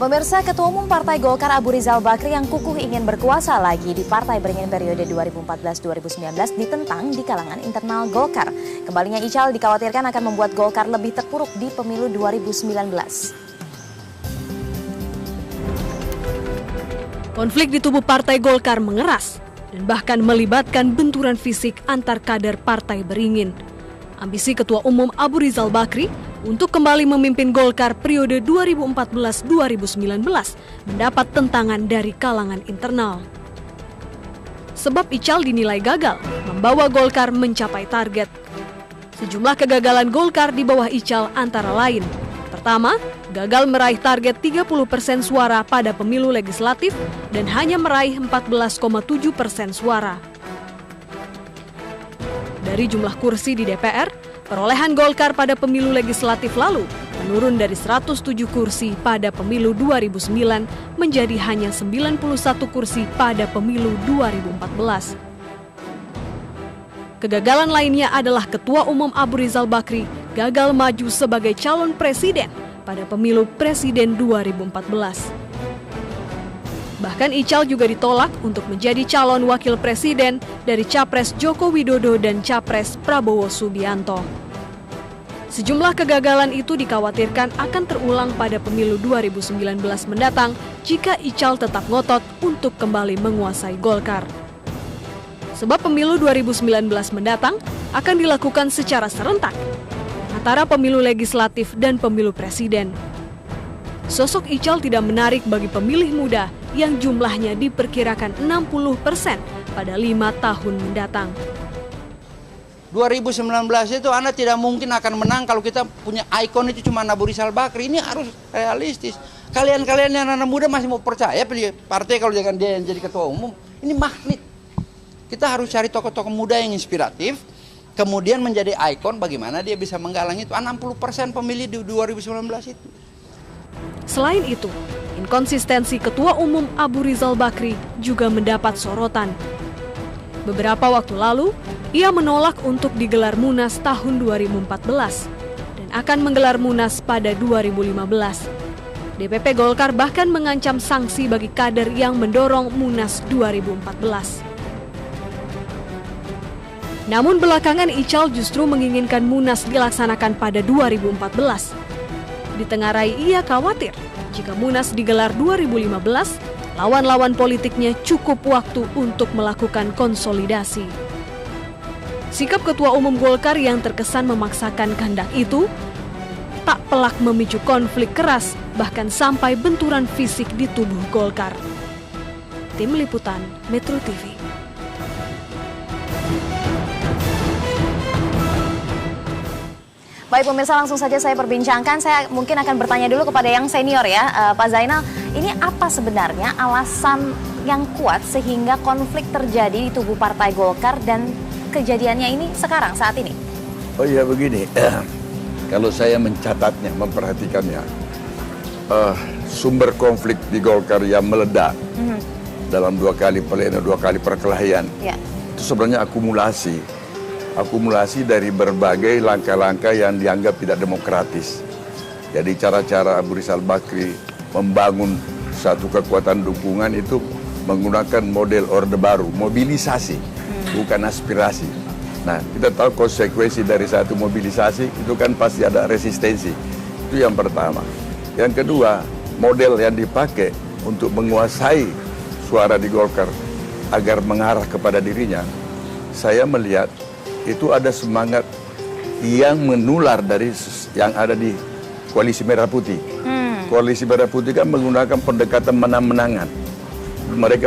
Pemirsa, Ketua Umum Partai Golkar Abu Rizal Bakri yang kukuh ingin berkuasa lagi di Partai Beringin periode 2014-2019 ditentang di kalangan internal Golkar. Kembalinya Ical dikhawatirkan akan membuat Golkar lebih terpuruk di pemilu 2019. Konflik di tubuh Partai Golkar mengeras dan bahkan melibatkan benturan fisik antar kader Partai Beringin. Ambisi Ketua Umum Abu Rizal Bakri untuk kembali memimpin Golkar periode 2014-2019 mendapat tentangan dari kalangan internal. Sebab Ical dinilai gagal membawa Golkar mencapai target. Sejumlah kegagalan Golkar di bawah Ical antara lain. Pertama, gagal meraih target 30% suara pada pemilu legislatif dan hanya meraih 14,7% suara. Dari jumlah kursi di DPR, perolehan Golkar pada pemilu legislatif lalu menurun dari 107 kursi pada pemilu 2009 menjadi hanya 91 kursi pada pemilu 2014. Kegagalan lainnya adalah Ketua Umum Abu Rizal Bakri gagal maju sebagai calon presiden pada pemilu presiden 2014. Bahkan Ical juga ditolak untuk menjadi calon wakil presiden dari Capres Joko Widodo dan Capres Prabowo Subianto. Sejumlah kegagalan itu dikhawatirkan akan terulang pada pemilu 2019 mendatang jika Ical tetap ngotot untuk kembali menguasai Golkar. Sebab pemilu 2019 mendatang akan dilakukan secara serentak antara pemilu legislatif dan pemilu presiden. Sosok Ical tidak menarik bagi pemilih muda yang jumlahnya diperkirakan 60% pada 5 tahun mendatang. 2019 itu Anda tidak mungkin akan menang kalau kita punya ikon itu cuma Abu Rizal Bakri. Ini harus realistis. Kalian-kalian yang anak muda masih mau percaya pilih partai kalau jangan dia yang jadi ketua umum. Ini magnet. Kita harus cari tokoh-tokoh muda yang inspiratif, kemudian menjadi ikon bagaimana dia bisa menggalang itu. 60% pemilih di 2019 itu. Selain itu, inkonsistensi Ketua Umum Abu Rizal Bakri juga mendapat sorotan. Beberapa waktu lalu, ia menolak untuk digelar Munas tahun 2014 dan akan menggelar Munas pada 2015. DPP Golkar bahkan mengancam sanksi bagi kader yang mendorong Munas 2014. Namun belakangan Ical justru menginginkan Munas dilaksanakan pada 2014. Ditengarai ia khawatir jika Munas digelar 2015, lawan-lawan politiknya cukup waktu untuk melakukan konsolidasi. Sikap Ketua Umum Golkar yang terkesan memaksakan kehendak itu tak pelak memicu konflik keras, bahkan sampai benturan fisik di tubuh Golkar. Tim Liputan Metro TV. Baik pemirsa, langsung saja saya perbincangkan. Saya mungkin akan bertanya dulu kepada yang senior ya, Pak Zainal. Ini apa sebenarnya alasan yang kuat sehingga konflik terjadi di tubuh Partai Golkar dan kejadiannya ini sekarang, saat ini? Oh iya begini, kalau saya mencatatnya, memperhatikannya, sumber konflik di Golkar yang meledak dalam 2 kali pleno, 2 kali perkelahian, itu sebenarnya akumulasi dari berbagai langkah-langkah yang dianggap tidak demokratis. Jadi cara-cara Abu Rizal Bakri membangun satu kekuatan dukungan itu menggunakan model Orde Baru, mobilisasi, bukan aspirasi. Nah, kita tahu konsekuensi dari satu mobilisasi itu kan pasti ada resistensi. Itu yang pertama. Yang kedua, model yang dipakai untuk menguasai suara di Golkar agar mengarah kepada dirinya, saya melihat itu ada semangat yang menular dari yang ada di Koalisi Merah Putih. Koalisi Merah Putih kan menggunakan pendekatan menang-menangan. Mereka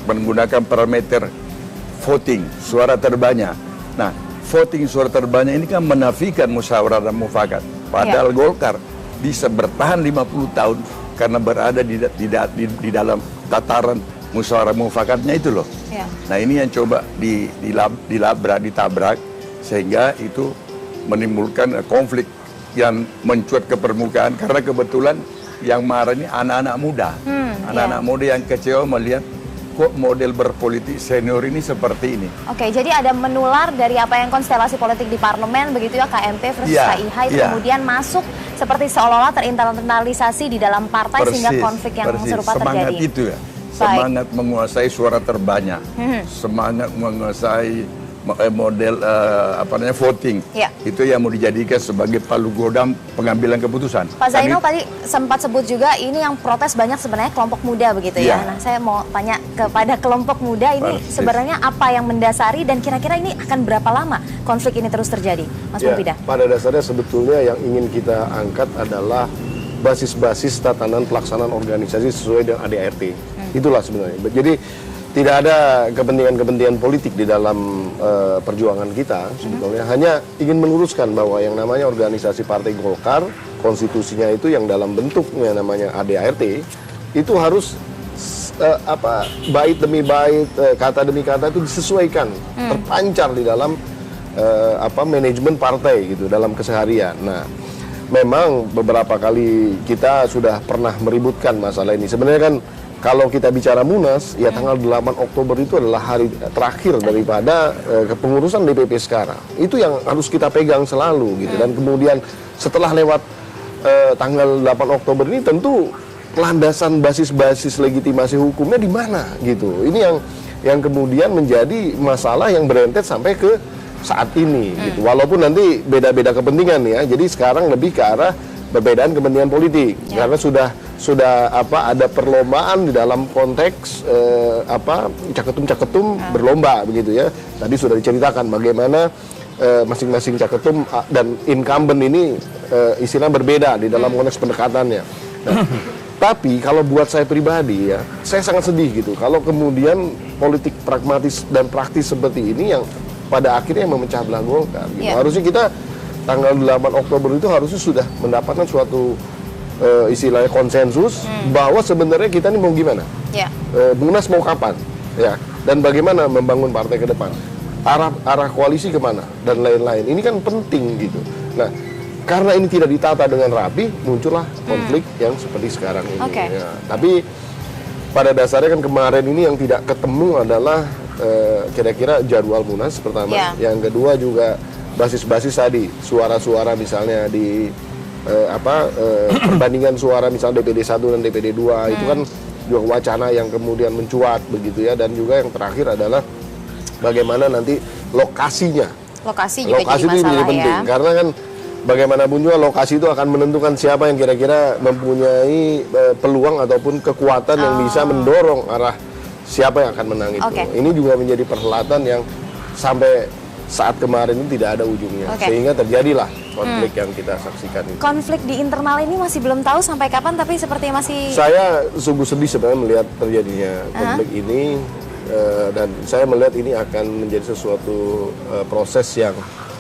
menggunakan parameter voting, suara terbanyak. Nah, voting suara terbanyak ini kan menafikan musyawarah dan mufakat. Padahal Golkar bisa bertahan 50 tahun karena berada di dalam tataran musyawarah mufakatnya itu loh. Nah ini yang coba ditabrak sehingga itu menimbulkan konflik yang mencuat ke permukaan karena kebetulan yang marah ini anak-anak muda. Anak-anak muda yang kecewa melihat kok model berpolitik senior ini seperti ini. Oke, jadi ada menular dari apa yang konstelasi politik di parlemen begitu ya, KMP versus Iya, KIH itu iya. kemudian masuk seperti seolah-olah terinternalisasi di dalam partai sehingga konflik yang serupa semangat terjadi. itu ya, semangat menguasai suara terbanyak, semangat menguasai model voting, Ya. itu yang mau dijadikan sebagai palu godam pengambilan keputusan. Pak Zainal tadi sempat sebut juga ini yang protes banyak sebenarnya kelompok muda begitu ya. Iya. Nah, saya mau tanya kepada kelompok muda ini Persis. sebenarnya apa yang mendasari dan kira-kira ini akan berapa lama konflik ini terus terjadi, Mas Mumpida? Pada dasarnya sebetulnya yang ingin kita angkat adalah basis-basis tatanan pelaksanaan organisasi sesuai dengan ADART. Itulah sebenarnya. Jadi tidak ada kepentingan-kepentingan politik di dalam perjuangan kita sebetulnya. Hanya ingin meluruskan bahwa yang namanya organisasi Partai Golkar, konstitusinya itu yang dalam bentuknya namanya ADART, itu harus bait demi bait, kata demi kata itu disesuaikan, terpancar di dalam manajemen partai gitu dalam keseharian. Nah, memang beberapa kali kita sudah pernah meributkan masalah ini. Sebenarnya kan kalau kita bicara Munas, ya tanggal 8 Oktober itu adalah hari terakhir daripada kepengurusan DPP sekarang. Itu yang harus kita pegang selalu gitu. Dan kemudian setelah lewat tanggal 8 Oktober ini tentu landasan basis-basis legitimasi hukumnya di mana gitu. Ini yang kemudian menjadi masalah yang berentet sampai ke saat ini gitu. Walaupun nanti beda-beda kepentingan ya. Jadi sekarang lebih ke arah perbedaan kepentingan politik. Karena sudah ada perlombaan di dalam konteks caketum-caketum berlomba begitu ya. Tadi sudah diceritakan bagaimana masing-masing caketum dan incumbent ini istilahnya berbeda di dalam konteks pendekatannya. Nah, tapi kalau buat saya pribadi ya, saya sangat sedih gitu kalau kemudian politik pragmatis dan praktis seperti ini yang pada akhirnya memecah belah Golkar gitu. Harusnya kita tanggal 8 Oktober itu harusnya sudah mendapatkan suatu istilahnya konsensus bahwa sebenarnya kita ini mau gimana, Munas mau kapan, ya, dan bagaimana membangun partai ke depan, arah koalisi kemana dan lain-lain. Ini kan penting gitu. Nah, karena ini tidak ditata dengan rapi, muncullah konflik yang seperti sekarang ini. Ya. Tapi pada dasarnya kan kemarin ini yang tidak ketemu adalah kira-kira jadwal Munas pertama, yang kedua juga basis-basis tadi suara-suara misalnya di perbandingan suara misalnya DPD 1 dan DPD 2 itu kan juga wacana yang kemudian mencuat begitu ya, dan juga yang terakhir adalah bagaimana nanti lokasinya. Lokasi juga lokasi jadi itu masalah menjadi penting ya. karena kan bagaimanapun juga lokasi itu akan menentukan siapa yang kira-kira mempunyai peluang ataupun kekuatan yang bisa mendorong arah siapa yang akan menang itu. Ini juga menjadi perhelatan yang sampai saat kemarin ini tidak ada ujungnya, sehingga terjadilah konflik yang kita saksikan ini. Konflik di internal ini masih belum tahu sampai kapan, tapi sepertinya masih... Saya sungguh sedih sebenarnya melihat terjadinya konflik ini, dan saya melihat ini akan menjadi sesuatu proses yang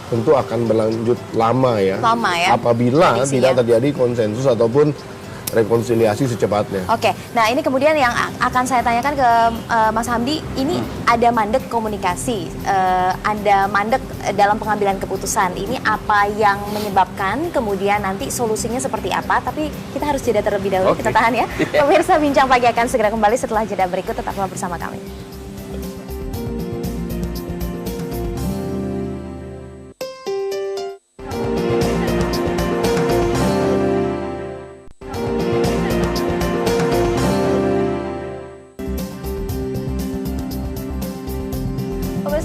tentu akan berlanjut lama ya, apabila tidak terjadi konsensus ataupun rekonsiliasi secepatnya. Oke, nah ini kemudian yang akan saya tanyakan ke Mas Hamdi, ini ada mandek komunikasi, ada mandek dalam pengambilan keputusan. Ini apa yang menyebabkan, kemudian nanti solusinya seperti apa, tapi kita harus jeda terlebih dahulu, kita tahan ya. Pemirsa Bincang Pagi akan segera kembali setelah jeda berikut, tetaplah bersama kami.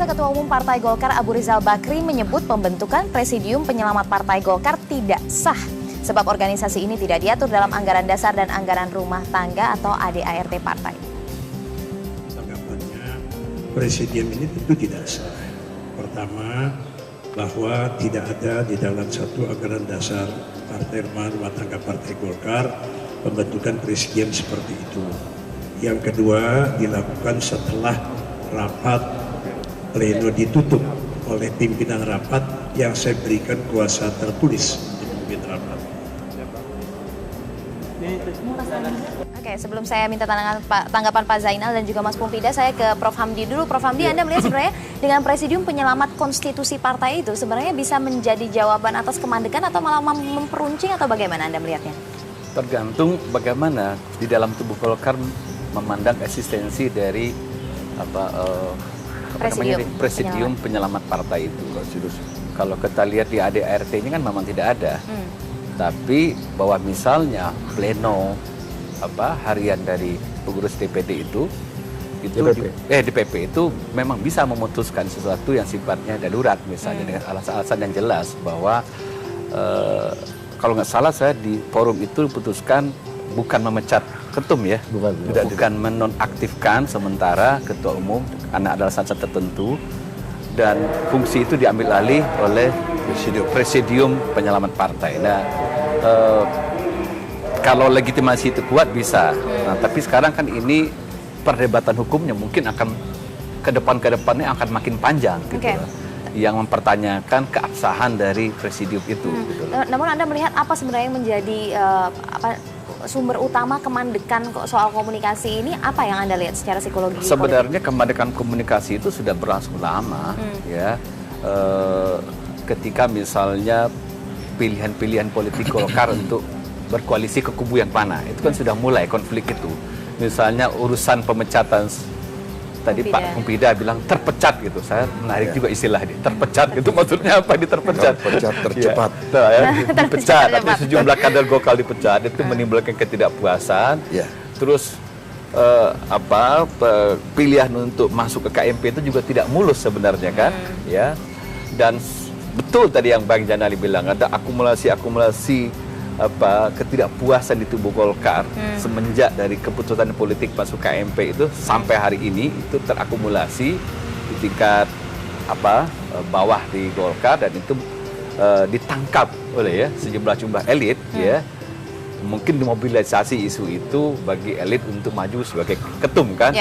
Ketua Umum Partai Golkar Abu Rizal Bakri menyebut pembentukan Presidium Penyelamat Partai Golkar tidak sah sebab organisasi ini tidak diatur dalam anggaran dasar dan anggaran rumah tangga atau ADART partai. Tanggapannya, Presidium ini tentu tidak sah. Pertama, bahwa tidak ada di dalam satu anggaran dasar Partai Rumah Tangga Partai Golkar pembentukan Presidium seperti itu. Yang kedua, dilakukan setelah rapat pleno ditutup oleh pimpinan rapat yang saya berikan kuasa tertulis untuk memimpin rapat. Oke, sebelum saya minta tanggapan Pak Zainal dan juga Mas Mumpida, saya ke Prof. Hamdi dulu. Prof. Hamdi, Anda melihat sebenarnya dengan Presidium Penyelamat Konstitusi Partai itu sebenarnya bisa menjadi jawaban atas kemandekan atau malah memperuncing atau bagaimana Anda melihatnya? Tergantung bagaimana di dalam tubuh Golkar memandang eksistensi dari presidium penyelamat partai itu. Kalau kita lihat di ADART ini kan memang tidak ada. Tapi bahwa misalnya pleno harian dari pengurus DPD itu DPP itu memang bisa memutuskan sesuatu yang sifatnya darurat, misalnya dengan alasan-alasan yang jelas bahwa kalau nggak salah saya di forum itu putuskan bukan memecat ketum ya, bukan menonaktifkan sementara ketua umum karena ada alasan tertentu, dan fungsi itu diambil alih oleh presidium penyelamat partai. Nah, kalau legitimasi itu kuat bisa. Nah, tapi sekarang kan ini perdebatan hukumnya mungkin akan ke depannya akan makin panjang gitu. Yang mempertanyakan keabsahan dari presidium itu. Gitu. Namun Anda melihat apa sebenarnya yang menjadi sumber utama kemandekan soal komunikasi ini, apa yang Anda lihat secara psikologi? Sebenarnya kemandekan komunikasi itu sudah berlangsung lama, ya. Ketika misalnya pilihan-pilihan politik Golkar untuk berkoalisi ke kubu yang mana, itu kan sudah mulai konflik itu. Misalnya urusan pemecatan, tadi Pak Kumpida bilang terpecat gitu, saya menarik juga istilah ini, terpecat itu maksudnya apa? Terpecat tercepat, dipecat, tapi sejumlah kader Golkar dipecat, itu menimbulkan ketidakpuasan. Terus pilihan untuk masuk ke KMP itu juga tidak mulus sebenarnya kan, ya. Dan betul tadi yang Bang Janali bilang, ada akumulasi ketidakpuasan di tubuh Golkar semenjak dari keputusan politik masuk KMP itu sampai hari ini itu terakumulasi di tingkat bawah di Golkar, dan itu ditangkap oleh sejumlah elit ya, mungkin dimobilisasi isu itu bagi elit untuk maju sebagai ketum kan.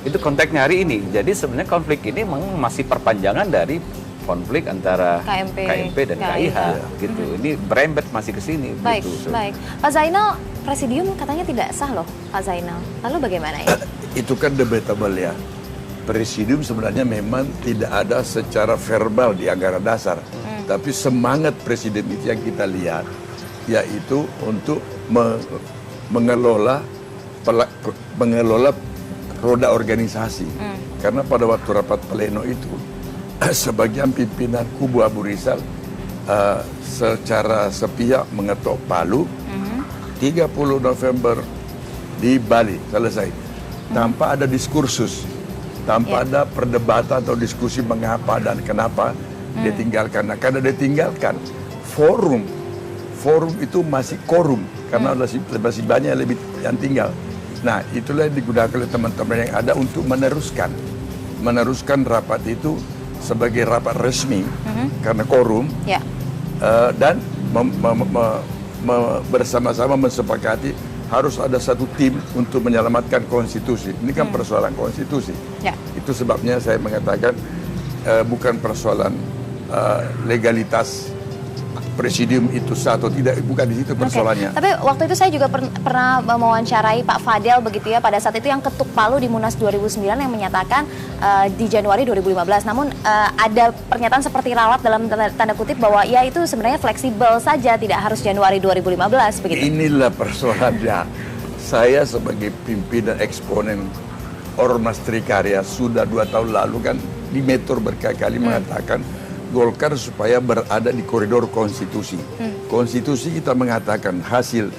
Itu konteksnya hari ini. Jadi sebenarnya konflik ini memang masih perpanjangan dari konflik antara KMP dan KIH gitu. Ini berembet masih ke sini. Baik. Pak Zainal, presidium katanya tidak sah loh, Pak Zainal. Lalu bagaimana ya? Itu kan debatable ya. Presidium sebenarnya memang tidak ada secara verbal di anggaran dasar. Tapi semangat presiden itu yang kita lihat, yaitu untuk mengelola roda organisasi. Karena pada waktu rapat pleno itu, sebagian pimpinan kubu Abu Rizal secara sepihak mengetok palu 30 November di Bali selesai tanpa ada diskursus, tanpa ada perdebatan atau diskusi mengapa dan kenapa ditinggalkan. Nah, karena ditinggalkan forum itu masih korum karena masih banyak lebih yang tinggal. Nah, itulah yang digunakan oleh teman-teman yang ada untuk meneruskan rapat itu sebagai rapat resmi karena korum dan bersama-sama mensepakati harus ada satu tim untuk menyelamatkan konstitusi. Ini kan persoalan konstitusi. Itu sebabnya saya mengatakan bukan persoalan legalitas presidium itu sah atau tidak, bukan di situ persoalannya. Tapi waktu itu saya juga pernah mewawancarai Pak Fadel begitu ya, pada saat itu yang ketuk palu di Munas 2009 yang menyatakan di Januari 2015. Namun ada pernyataan seperti ralat dalam tanda kutip bahwa ya itu sebenarnya fleksibel saja, tidak harus Januari 2015 begitu. Inilah persoalannya. Saya sebagai pimpinan eksponen Ormas Trikarya sudah 2 tahun lalu kan di Metor berkali-kali mengatakan Golkar supaya berada di koridor konstitusi. Konstitusi kita mengatakan hasil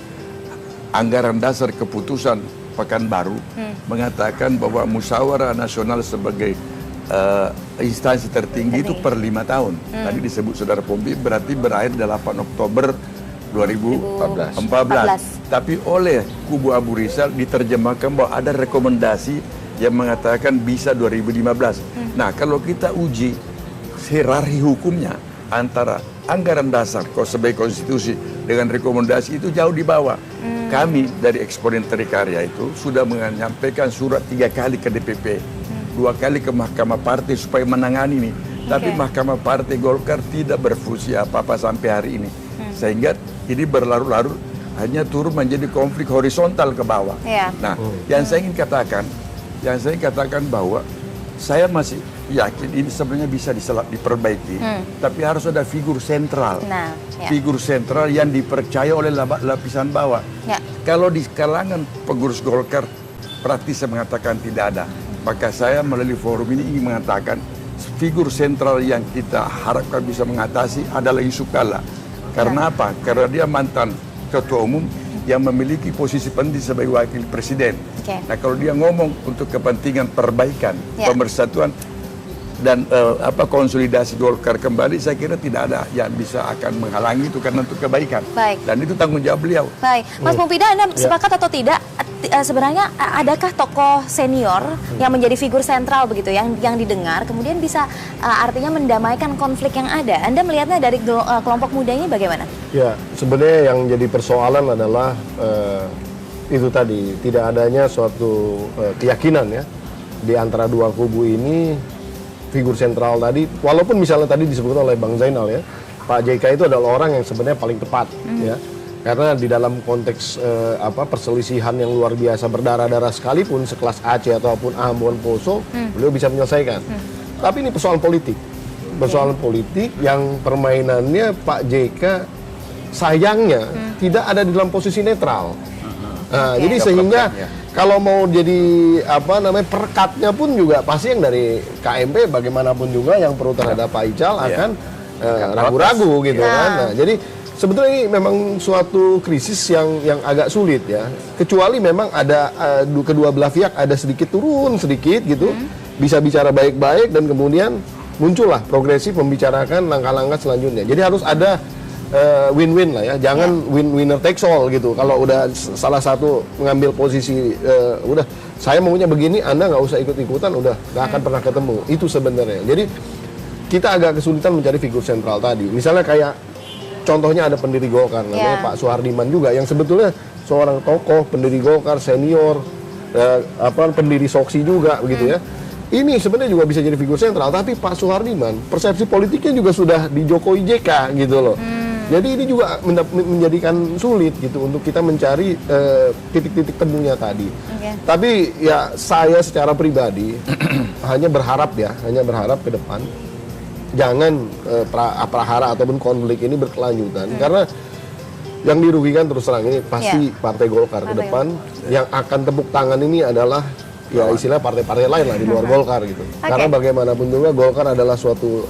anggaran dasar keputusan Pekanbaru mengatakan bahwa musyawarah nasional sebagai instansi tertinggi itu per 5 tahun. Tadi disebut Saudara Pompi berarti berakhir 8 Oktober 2014. Tapi oleh kubu Abu Rizal diterjemahkan bahwa ada rekomendasi yang mengatakan bisa 2015. Nah, kalau kita uji hierarki hukumnya antara anggaran dasar sebagai konstitusi dengan rekomendasi itu jauh di bawah. Kami dari eksponen Trikarya itu sudah menyampaikan surat 3 kali ke DPP, 2 kali ke Mahkamah Partai supaya menangani ini. Tapi Mahkamah Partai Golkar tidak berfungsi apa-apa sampai hari ini. Sehingga ini berlarut-larut hanya turun menjadi konflik horizontal ke bawah. Nah, yang saya ingin katakan bahwa saya masih yakin ini sebenarnya bisa diperbaiki, tapi harus ada figur sentral, figur sentral yang dipercaya oleh lapisan bawah. Kalau di kalangan pengurus Golkar praktis mengatakan tidak ada. Maka saya melalui forum ini ingin mengatakan figur sentral yang kita harapkan bisa mengatasi adalah Yusuf Kalla. Karena apa? Karena dia mantan ketua umum yang memiliki posisi penting sebagai wakil presiden. Nah, kalau dia ngomong untuk kepentingan perbaikan, pemersatuan dan konsolidasi Golkar kembali, saya kira tidak ada yang bisa akan menghalangi itu karena untuk kebaikan. Dan itu tanggung jawab beliau. Baik, Mas Mufidah, Anda sepakat atau tidak? Sebenarnya adakah tokoh senior yang menjadi figur sentral begitu yang didengar kemudian bisa artinya mendamaikan konflik yang ada? Anda melihatnya dari kelompok muda ini bagaimana? Ya, sebenarnya yang jadi persoalan adalah itu tadi, tidak adanya suatu keyakinan ya di antara dua kubu ini. Figur sentral tadi, walaupun misalnya tadi disebutkan oleh Bang Zainal ya, Pak JK itu adalah orang yang sebenarnya paling tepat ya, karena di dalam konteks perselisihan yang luar biasa berdarah-darah sekalipun sekelas Aceh ataupun Ambon Poso, beliau bisa menyelesaikan. Tapi ini persoalan politik, yang permainannya Pak JK sayangnya tidak ada di dalam posisi netral. Nah, jadi sehingga kalau mau jadi perekatnya pun juga pasti yang dari KMP bagaimanapun juga yang pro terhadap Pak Ical akan ragu-ragu gitu kan. Nah, jadi sebetulnya ini memang suatu krisis yang agak sulit ya. Kecuali memang ada kedua belah pihak ada sedikit turun sedikit gitu, bisa bicara baik-baik dan kemudian muncullah progresif membicarakan langkah-langkah selanjutnya. Jadi harus ada win-win lah ya, jangan winner takes all gitu. Kalau udah salah satu mengambil posisi, udah saya maunya begini, Anda nggak usah ikut-ikutan, udah nggak akan pernah ketemu. Itu sebenarnya. Jadi kita agak kesulitan mencari figur sentral tadi. Misalnya kayak contohnya ada pendiri Golkar, namanya Pak Suhardiman juga, yang sebetulnya seorang tokoh pendiri Golkar senior, pendiri Soksi juga begitu ya. Ini sebenarnya juga bisa jadi figur sentral, tapi Pak Suhardiman persepsi politiknya juga sudah di Jokowi JK gitu loh. Jadi ini juga menjadikan sulit gitu untuk kita mencari titik-titik temunya tadi. Tapi ya saya secara pribadi hanya berharap ke depan jangan prahara ataupun konflik ini berkelanjutan, karena yang dirugikan terus terang ini pasti Partai Golkar ke depan. Yang akan tepuk tangan ini adalah ya istilah partai-partai lain lah di luar Golkar gitu. Karena bagaimanapun juga Golkar adalah suatu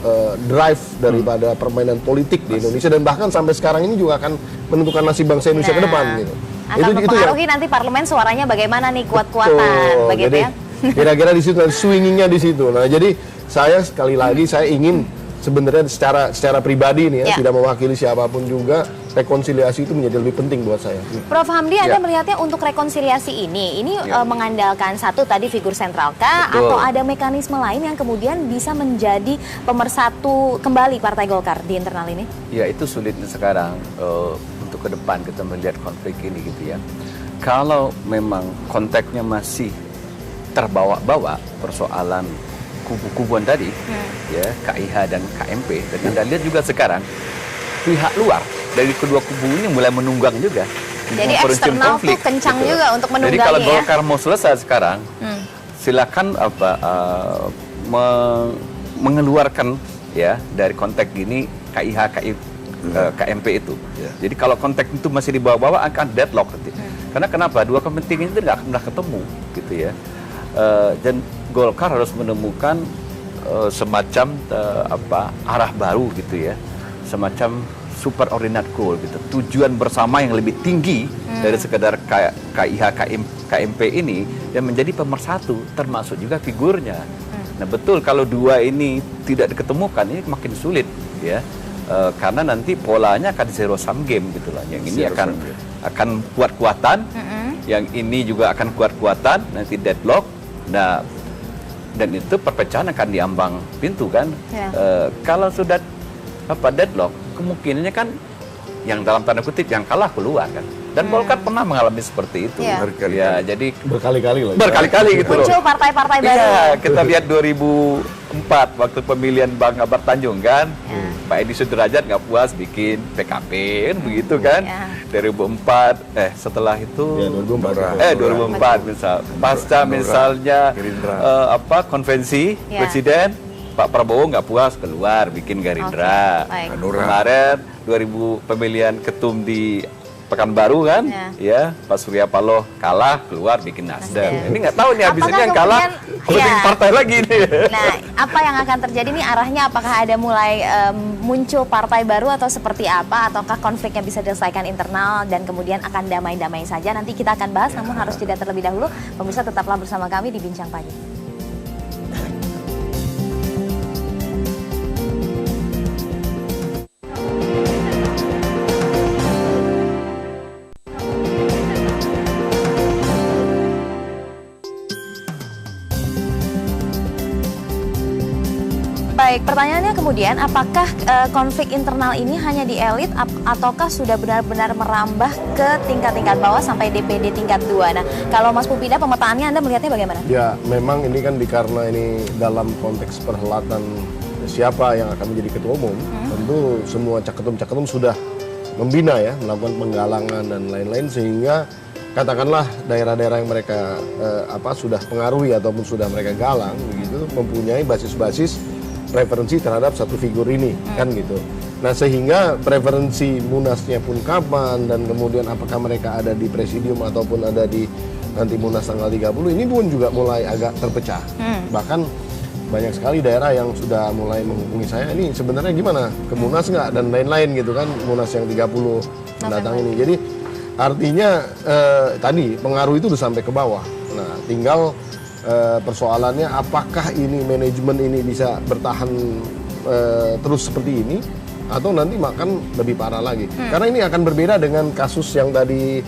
drive daripada permainan politik di Indonesia, dan bahkan sampai sekarang ini juga akan menentukan nasib bangsa Indonesia ke depan gitu. Akan mempengaruhi nanti parlemen suaranya bagaimana nih, kuat-kuatan begitu jadi, ya. Kira-kira di situ swingingnya di situ. Nah, jadi saya sekali lagi saya ingin sebenarnya secara pribadi nih ya, tidak mewakili siapapun juga, rekonsiliasi itu menjadi lebih penting buat saya. Prof Hamdi, Anda melihatnya untuk rekonsiliasi ini mengandalkan satu tadi figur sentral kah, atau ada mekanisme lain yang kemudian bisa menjadi pemersatu kembali Partai Golkar di internal ini? Ya, itu sulitnya sekarang untuk ke depan kita melihat konflik ini gitu ya. Kalau memang konteksnya masih terbawa-bawa persoalan kubu-kubuan tadi, ya KIH dan KMP, dan Anda lihat juga sekarang pihak luar dari kedua kubu ini mulai menunggang juga. Jadi eksternal tuh kencang gitu juga untuk menunggangi. Jadi kalau Golkar mau selesai sekarang, silakan mengeluarkan ya dari konteks gini KIH, KMP itu. Jadi kalau konteks itu masih di bawah-bawah akan deadlock nanti. Karena kenapa? Dua kepentingan itu nggak pernah ketemu, gitu ya. Dan Golkar harus menemukan semacam arah baru gitu ya, semacam super ordinate goal gitu, tujuan bersama yang lebih tinggi dari sekedar KIH KMP ini, yang menjadi pemersatu termasuk juga figurnya. Nah betul, kalau dua ini tidak diketemukan ini makin sulit ya, karena nanti polanya akan zero sum game gitu lah. Yang ini akan kuat-kuatan, yang ini juga akan kuat-kuatan, nanti deadlock. Nah, dan itu perpecahan akan diambang pintu kan. Kalau sudah deadlock, kemungkinannya kan yang dalam tanda kutip yang kalah keluar kan. Dan Golkar pernah mengalami seperti itu. Ya, jadi berkali-kali gitu loh. Muncul partai-partai baru. Iya, kita lihat 2004 waktu pemilihan Bang Akbar Tanjung kan. Pak Edi Sudrajat nggak puas bikin PKP kan begitu kan. 2004 setelah itu 2004 misal pasca misalnya konvensi presiden, Pak Prabowo nggak puas keluar bikin Gerindra. Kemarin 2000 pemilihan ketum di Pekanbaru kan, ya Pak Surya Paloh kalah, keluar bikin Nasdem. Ini nggak tahu nih habis ini yang kalah bikin partai lagi nih. Nah, apa yang akan terjadi nih arahnya? Apakah ada mulai muncul partai baru atau seperti apa? Ataukah konfliknya bisa diselesaikan internal dan kemudian akan damai-damai saja? Nanti kita akan bahas, namun harus jeda terlebih dahulu. Pemirsa tetaplah bersama kami di Bincang Pagi. Baik, pertanyaannya kemudian apakah konflik internal ini hanya di elit ataukah sudah benar-benar merambah ke tingkat-tingkat bawah sampai DPD tingkat 2? Nah, kalau Mas Pupida, pemetaannya Anda melihatnya bagaimana? Ya, memang ini kan karena ini dalam konteks perhelatan siapa yang akan menjadi ketua umum, tentu semua caketum-caketum sudah membina ya, melakukan penggalangan dan lain-lain sehingga katakanlah daerah-daerah yang mereka sudah pengaruhi ataupun sudah mereka galang begitu mempunyai basis-basis preferensi terhadap satu figur ini kan gitu. Nah sehingga preferensi munasnya pun kapan dan kemudian apakah mereka ada di presidium ataupun ada di nanti munas tanggal 30 ini pun juga mulai agak terpecah. Bahkan banyak sekali daerah yang sudah mulai menghubungi saya, ini sebenarnya gimana ke munas nggak dan lain-lain gitu kan, munas yang 30 mendatang ini. Jadi artinya tadi pengaruh itu udah sampai ke bawah. Nah tinggal persoalannya apakah ini manajemen ini bisa bertahan terus seperti ini atau nanti makan lebih parah lagi. Karena ini akan berbeda dengan kasus yang tadi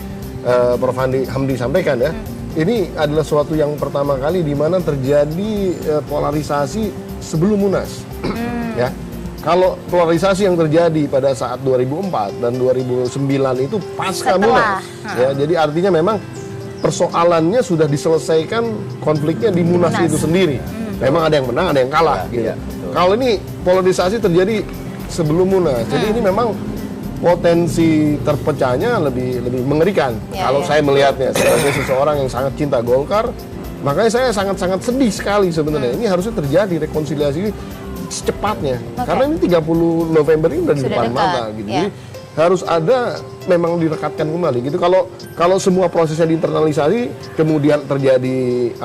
Prof. Hamdi sampaikan ya. Ini adalah suatu yang pertama kali di mana terjadi polarisasi sebelum munas. Ya. Kalau polarisasi yang terjadi pada saat 2004 dan 2009 itu pasca munas. Ya, jadi artinya memang persoalannya sudah diselesaikan konfliknya di munas itu sendiri. Memang ada yang menang, ada yang kalah gitu. Kalau ini polarisasi terjadi sebelum munas. Jadi ini memang potensi terpecahnya lebih mengerikan. Kalau saya melihatnya sebagai seseorang yang sangat cinta Golkar, makanya saya sangat-sangat sedih sekali sebenarnya. Ini harusnya terjadi rekonsiliasi secepatnya. Karena ini 30 November ini udah di depan mata gitu. Jadi harus ada memang direkatkan kembali gitu. Kalau semua prosesnya diinternalisasi kemudian terjadi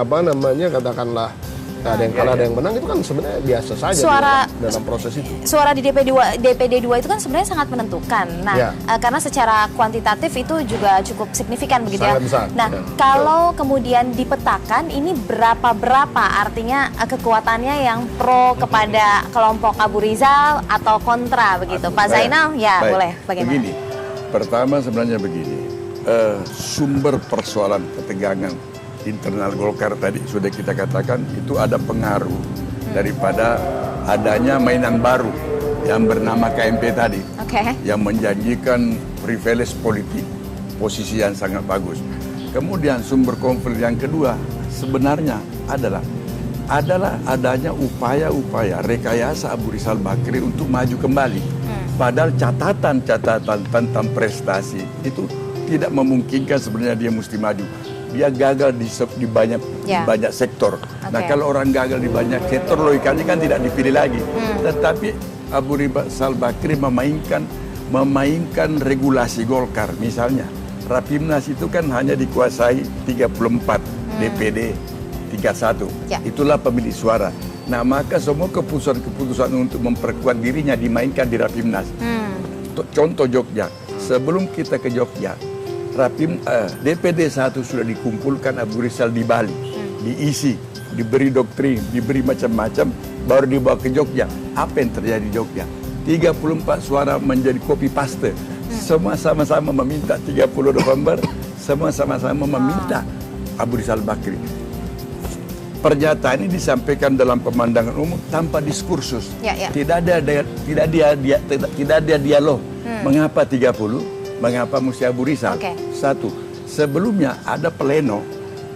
katakanlah ada yang kalah ada yang menang, itu kan sebenarnya biasa saja dalam proses itu. Suara di DPD 2 itu kan sebenarnya sangat menentukan. Nah, karena secara kuantitatif itu juga cukup signifikan begitu ya. Besar. Nah, kalau kemudian dipetakan ini berapa artinya kekuatannya yang pro kepada kelompok Abu Rizal atau kontra begitu. Pak Zainal, boleh bagaimana? Begini. Pertama sebenarnya begini. Sumber persoalan ketegangan internal Golkar tadi sudah kita katakan itu ada pengaruh daripada adanya mainan baru yang bernama KMP tadi, yang menjanjikan privilege politik, posisi yang sangat bagus. Kemudian sumber konflik yang kedua sebenarnya adalah adanya upaya-upaya rekayasa Abu Rizal Bakri untuk maju kembali. Padahal catatan-catatan tentang prestasi itu tidak memungkinkan sebenarnya dia mesti maju. Dia gagal di banyak sektor. Nah kalau orang gagal di banyak sektor, logikanya kan tidak dipilih lagi. Tetapi Abu Rizal Bakri memainkan regulasi Golkar. Misalnya Rapimnas itu kan hanya dikuasai 34 DPD 31. Itulah pemilik suara. Nah maka semua keputusan-keputusan untuk memperkuat dirinya dimainkan di Rapimnas. Contoh Jogja. Sebelum kita ke Jogja, DPD 1 sudah dikumpulkan Abu Rizal di Bali, diisi, diberi doktrin, diberi macam-macam, baru dibawa ke Jogja. Apa yang terjadi di Jogja? 34 suara menjadi copy paste. Semua sama-sama meminta 30 November, semua sama-sama meminta Abu Rizal Bakri. Pernyataan ini disampaikan dalam pemandangan umum tanpa diskursus. Tidak ada dialog. Mengapa 30? Mengapa mesti Abu Rizal? Satu, sebelumnya ada pleno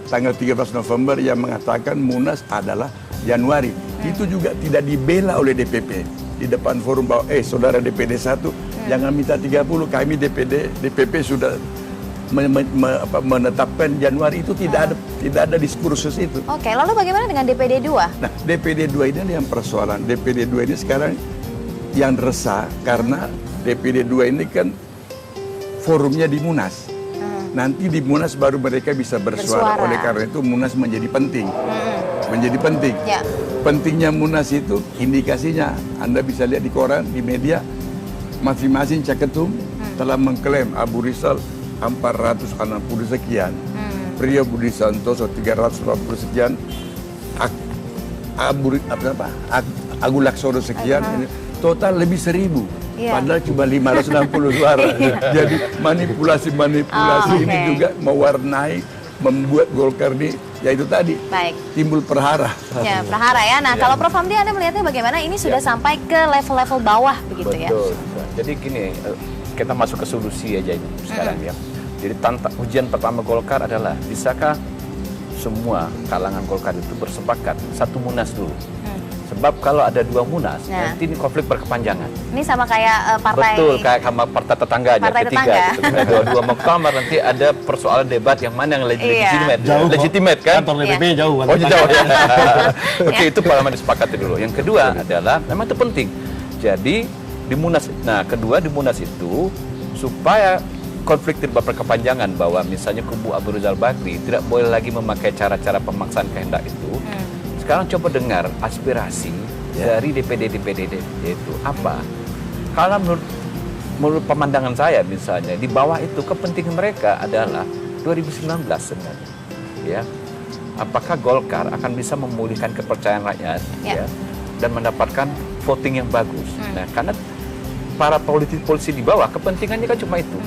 tanggal 13 November yang mengatakan Munas adalah Januari. Itu juga tidak dibela oleh DPP di depan forum bahwa saudara DPD 1 jangan minta 30, kami DPP sudah menetapkan Januari. Itu tidak ada diskursus itu. Lalu bagaimana dengan DPD 2? Nah, DPD 2 ini yang persoalan. DPD 2 ini sekarang yang resah karena DPD 2 ini kan forumnya di Munas. Nanti di Munas baru mereka bisa bersuara. Oleh karena itu Munas menjadi penting. Menjadi penting. Ya. Pentingnya Munas itu indikasinya Anda bisa lihat di koran, di media, masing-masing caketum telah mengklaim Abu Rizal 460 sekian, Priyo Budi Santoso 340 sekian, Agung Laksono sekian, total lebih 1.000. Padahal cuma 560 suara. Jadi manipulasi-manipulasi ini juga mewarnai, membuat Golkar ini, ya itu tadi, timbul perhara. Ya, perhara ya. Nah, kalau Prof. Hamdi, Anda melihatnya bagaimana? Ini sudah sampai ke level-level bawah begitu. Betul. Jadi gini, kita masuk ke solusi aja ini sekarang ya. Jadi ujian pertama Golkar adalah, bisakah semua kalangan Golkar itu bersepakat satu Munas dulu? Sebab kalau ada 2 Munas, nanti ini konflik berkepanjangan. Ini sama kayak partai... Betul, kayak sama partai tetangganya, partai ketiga. Gitu. Dua-dua muktamar, nanti ada persoalan debat yang mana yang legitimate kan? Kantor DPP jauh. Oh, jauh ya. Oke, itu parlemen disepakati dulu. Yang kedua adalah, memang itu penting. Jadi, di Munas, di Munas itu, supaya konflik tidak berkepanjangan, bahwa misalnya kubu Abu Rizal Bakri tidak boleh lagi memakai cara-cara pemaksaan kehendak itu. Sekarang coba dengar aspirasi dari DPD itu apa? Kalau menurut pemandangan saya misalnya, di bawah itu kepentingan mereka adalah 2019 sebenarnya. Ya. Apakah Golkar akan bisa memulihkan kepercayaan rakyat ya, dan mendapatkan voting yang bagus. Nah, karena para politisi di bawah kepentingannya kan cuma itu.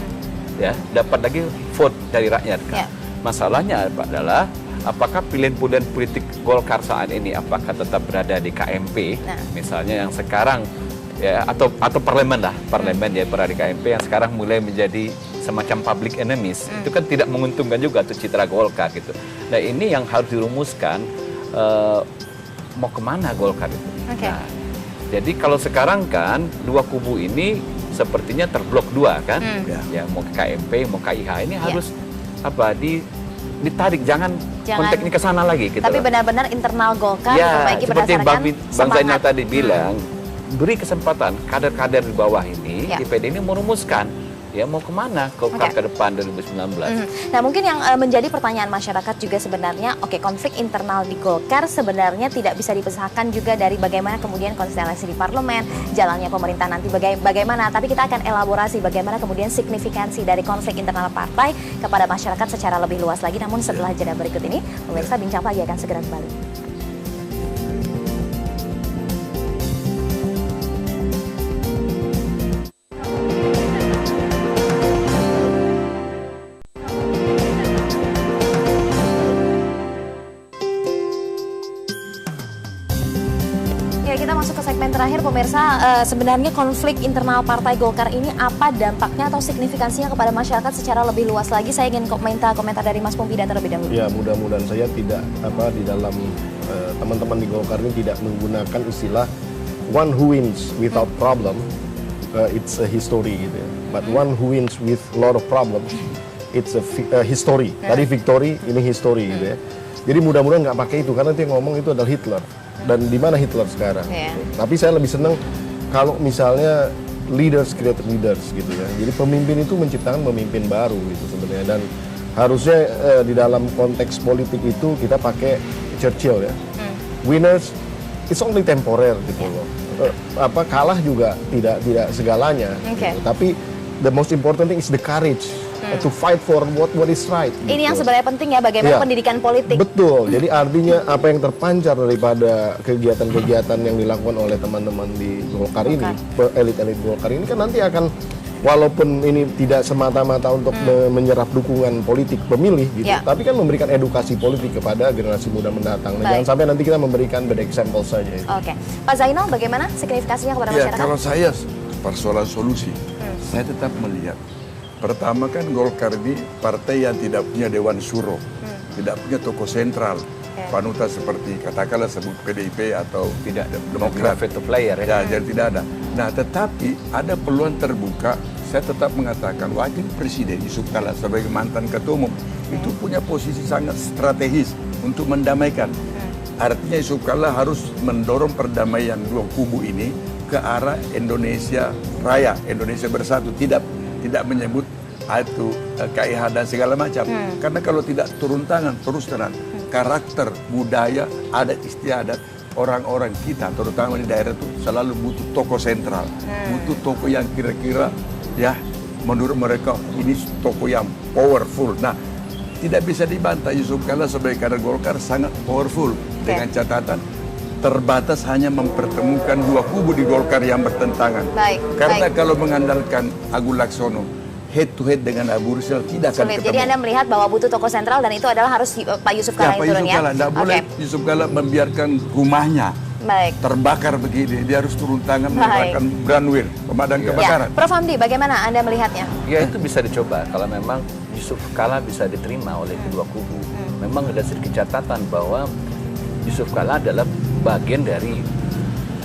Ya, dapat lagi vote dari rakyat kan. Masalahnya adalah apakah pilihan-pilihan politik Golkar saat ini apakah tetap berada di KMP, misalnya yang sekarang ya, atau parlemen ya, berada di KMP yang sekarang mulai menjadi semacam public enemies. Itu kan tidak menguntungkan juga tuh citra Golkar gitu. Nah, ini yang harus dirumuskan, mau kemana Golkar itu. Nah, jadi kalau sekarang kan dua kubu ini sepertinya terblok dua kan, ya mau ke KMP mau ke KIH ini harus ditarik, jangan konteks ini ke sana lagi gitu. Tapi benar-benar internal Golkar diperbaiki seperti yang Bang Zainal tadi bilang, beri kesempatan kader-kader di bawah ini, DPD ini merumuskan ya mau kemana Golkar ke depan 2019. Nah, mungkin yang menjadi pertanyaan masyarakat juga sebenarnya, konflik internal di Golkar sebenarnya tidak bisa dipisahkan juga dari bagaimana kemudian konstelasi di parlemen, jalannya pemerintah nanti bagaimana. Tapi kita akan elaborasi bagaimana kemudian signifikansi dari konflik internal partai kepada masyarakat secara lebih luas lagi. Namun setelah jeda berikut ini, pemirsa Bincang Pagi akan segera kembali. Kita masuk ke segmen terakhir, pemirsa. Sebenarnya konflik internal Partai Golkar ini apa dampaknya atau signifikansinya kepada masyarakat secara lebih luas lagi? Saya ingin komentar dari Mas Pompida terlebih dahulu. Ya, mudah-mudahan saya tidak di dalam teman-teman di Golkar ini tidak menggunakan istilah one who wins without problem, it's a history gitu ya. But one who wins with a lot of problems, it's a history. Tadi victory, ini history gitu ya. Jadi mudah-mudahan nggak pakai itu, karena yang ngomong itu adalah Hitler. Dan di mana Hitler sekarang? Tapi saya lebih senang kalau misalnya leaders create leaders gitu ya. Jadi pemimpin itu menciptakan pemimpin baru gitu sebenarnya. Dan harusnya di dalam konteks politik itu kita pakai Churchill ya. Winners it's only temporary gitu loh. Kalah juga tidak segalanya. Gitu. Tapi the most important thing is the courage to fight for what is right. Ini yang sebenarnya penting ya, bagaimana pendidikan politik. Betul. Jadi artinya apa yang terpancar daripada kegiatan-kegiatan yang dilakukan oleh teman-teman di Golkar ini, elit-elit Golkar ini kan nanti akan, walaupun ini tidak semata-mata untuk menyerap dukungan politik pemilih gitu, tapi kan memberikan edukasi politik kepada generasi muda mendatang. Nah, jangan sampai nanti kita memberikan bad example saja. Pak Zainal, bagaimana signifikasinya kepada masyarakat? Kalau saya persoalan solusi, saya tetap melihat. Pertama kan Golkar ini partai yang tidak punya Dewan Syuro, tidak punya tokoh sentral, panutan seperti katakanlah sebut PDIP atau tidak Demokrat. Player ya. Jadi tidak ada. Nah, tetapi ada peluang terbuka. Saya tetap mengatakan wakil presiden Yusuf Kalla sebagai mantan ketua umum itu punya posisi sangat strategis untuk mendamaikan. Artinya Yusuf Kalla harus mendorong perdamaian dua kubu ini ke arah Indonesia Raya, Indonesia Bersatu, tidak menyebut itu KIH dan segala macam. Karena kalau tidak turun tangan terus terang, karakter, budaya, adat istiadat orang-orang kita, terutama di daerah itu selalu butuh tokoh sentral, butuh tokoh yang kira-kira ya menurut mereka ini tokoh yang powerful. Nah, tidak bisa dibantah Yusuf Kalla sebagai kader Golkar sangat powerful dengan catatan terbatas hanya mempertemukan dua kubu di Golkar yang bertentangan. Karena kalau mengandalkan Agung Laksono head to head dengan Abu Rizal tidak akan ketemu. Jadi Anda melihat bahwa butuh tokoh sentral dan itu adalah harus Pak Yusuf Kalla yang turun ya? Tidak boleh Yusuf Kalla membiarkan rumahnya terbakar begini. Dia harus turun tangan menggunakan Branwir, pemadam kebakaran. Prof Hamdi, bagaimana Anda melihatnya? Ya itu bisa dicoba kalau memang Yusuf Kalla bisa diterima oleh kedua kubu. Memang ada sedikit catatan bahwa Yusuf Kalla adalah bagian dari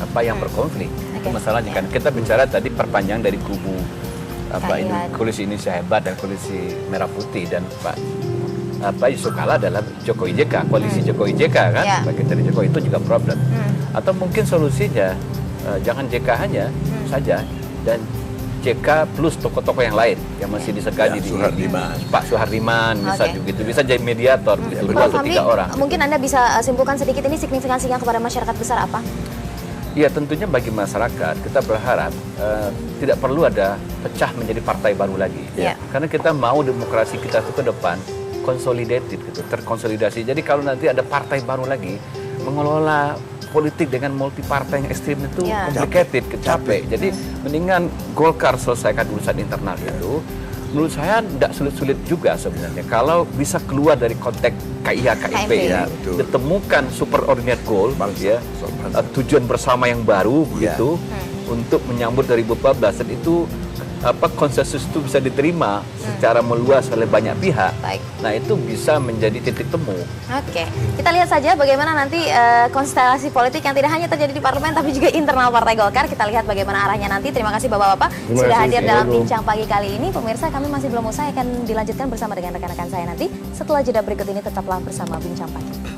apa yang berkonflik. Itu masalahnya kan. Kita bicara tadi perpanjang dari kubu ini koalisi Indonesia Hebat dan koalisi Merah Putih, dan Pak Yusuf Kalla adalah Jokowi JK, koalisi Jokowi JK kan, bagian dari Jokowi, itu juga problem. Atau mungkin solusinya jangan JK hanya saja, dan JK plus tokoh-tokoh yang lain yang masih disegani di Pak Suhardiman bisa juga gitu, bisa jadi mediator gitu, 2 atau 3 orang. Mungkin Anda bisa simpulkan sedikit ini signifikansinya kepada masyarakat besar apa? Ya tentunya bagi masyarakat kita berharap tidak perlu ada pecah menjadi partai baru lagi. Karena kita mau demokrasi kita itu ke depan consolidated gitu, terkonsolidasi. Jadi kalau nanti ada partai baru lagi mengelola politik dengan multi partai yang ekstrim itu complicated, capek. Jadi mendingan Golkar selesaikan urusan internal itu. Menurut saya tidak sulit-sulit juga sebenarnya kalau bisa keluar dari konteks KIH KIP ya, ditemukan superordinate goal tujuan bersama yang baru begitu untuk menyambut 2014, dan itu konsensus itu bisa diterima secara meluas oleh banyak pihak. Nah itu bisa menjadi titik temu. Kita lihat saja bagaimana nanti konstelasi politik yang tidak hanya terjadi di parlemen tapi juga internal Partai Golkar. Kita lihat bagaimana arahnya nanti. Terima kasih Bapak-Bapak sudah hadir dalam bincang pagi kali ini. Pemirsa, kami masih belum usai, akan dilanjutkan bersama dengan rekan-rekan saya nanti. Setelah jeda berikut ini tetaplah bersama Bincang Pagi.